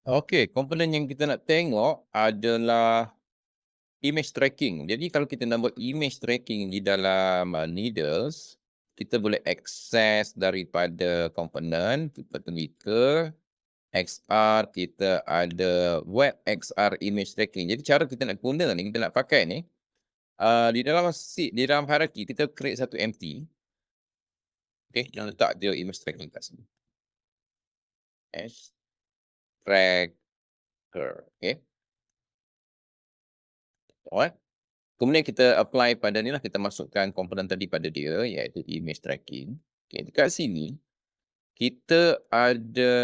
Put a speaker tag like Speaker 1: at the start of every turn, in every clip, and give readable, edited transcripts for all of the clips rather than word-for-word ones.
Speaker 1: Okey, komponen yang kita nak tengok adalah image tracking. Jadi kalau kita nak buat image tracking di dalam, Needles, kita boleh akses daripada komponen, kita Twitter, XR, kita ada web XR image tracking. Jadi cara kita nak guna ni, kita nak pakai ni, di dalam hierarchy kita create satu empty, okey, yang letak dia image tracking kat sini. Image tracker, okey. Alright. Kemudian kita apply pada ni lah, kita masukkan komponen tadi pada dia, iaitu image tracking. Okay, dekat sini, kita ada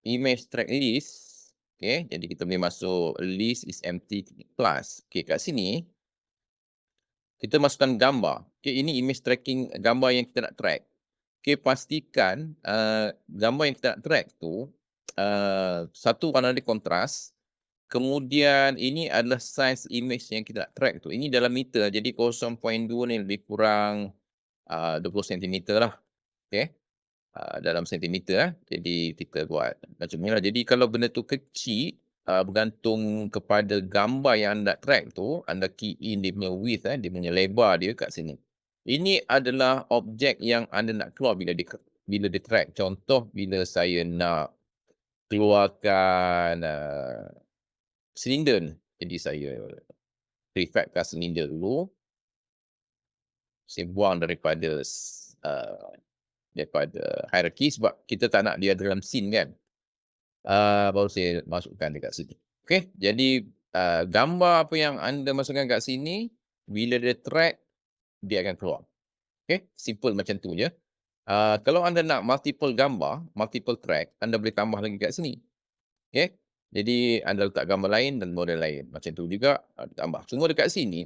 Speaker 1: image track list. Okay, jadi kita boleh masuk list is empty plus. Okay, kat sini, kita masukkan gambar. Okay, ini image tracking gambar yang kita nak track. Okay, pastikan gambar yang kita nak track tu, satu warna dia kontras. Kemudian ini adalah saiz image yang kita nak track tu. Ini dalam meter, jadi 0.2 ni lebih kurang 20 sentimeter lah. Okay. Dalam sentimeter lah. Jadi kita buat macam ni lah. Jadi kalau benda tu kecil, bergantung kepada gambar yang anda track tu, anda key in dia punya width, dia punya lebar dia kat sini. Ini adalah objek yang anda nak keluar bila dia track. Contoh bila saya nak keluarkan silinder ni. Jadi saya prefabkan silinder dulu. Saya buang daripada hierarchy sebab kita tak nak dia dalam scene kan. Baru saya masukkan dekat sini. Okey, jadi gambar apa yang anda masukkan kat sini, bila dia track, dia akan keluar. Okey, simple macam tu je. Kalau anda nak multiple gambar, multiple track, anda boleh tambah lagi kat sini. Okey, jadi anda letak gambar lain dan model lain. Macam tu juga tambah. Cuma dekat sini,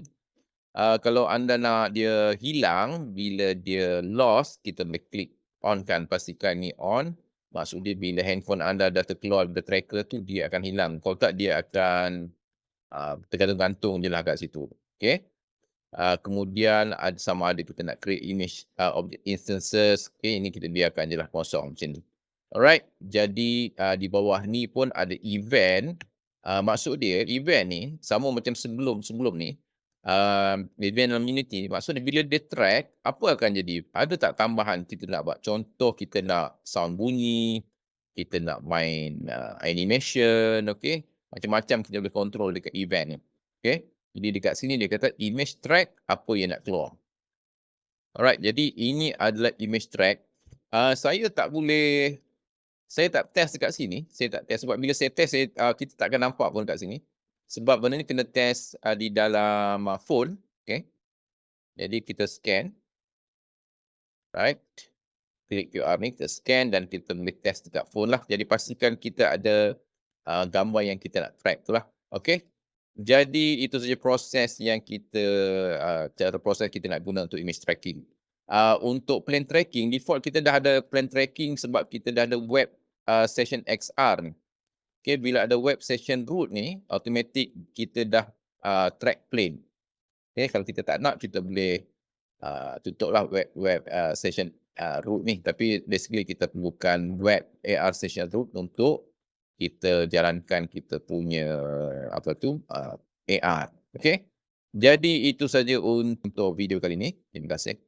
Speaker 1: kalau anda nak dia hilang, bila dia lost, kita boleh klik on kan, pastikan ni on. Maksud dia bila handphone anda dah terkeluar dari tracker tu, dia akan hilang. Kalau tak, dia akan tergantung-gantung je lah kat situ. Okay. Kemudian sama ada kita nak create image object instances. Okay, ini kita biarkan je lah kosong macam ni. Alright, jadi di bawah ni pun ada event. Maksud dia, event ni sama macam sebelum ni. Event dalam Unity, maksudnya bila dia track, apa akan jadi? Ada tak tambahan kita nak buat? Contoh kita nak sound bunyi, kita nak main animation, okay? Macam-macam kita boleh control dekat event ni. Okay? Jadi dekat sini dia kata image track, apa yang nak keluar. Alright, jadi ini adalah image track. Saya tak test dekat sini. Saya tak test sebab bila saya test, kita tak akan nampak pun dekat sini. Sebab benda ni kena test di dalam phone. Okay. Jadi kita scan. Right. Klik QR ni, kita scan dan kita boleh test dekat phone lah. Jadi pastikan kita ada gambar yang kita nak track tu lah. Okay. Jadi itu saja proses yang cara proses kita nak guna untuk image tracking. Untuk plan tracking, default kita dah ada plan tracking sebab kita dah ada web session XR ni. Okay, bila ada web session root ni, automatic kita dah track plane. Okay, kalau kita tak nak, kita boleh tutuplah web session root ni. Tapi basically kita perlukan web AR session root untuk kita jalankan kita punya AR. Okay, jadi itu saja untuk video kali ini. Terima kasih.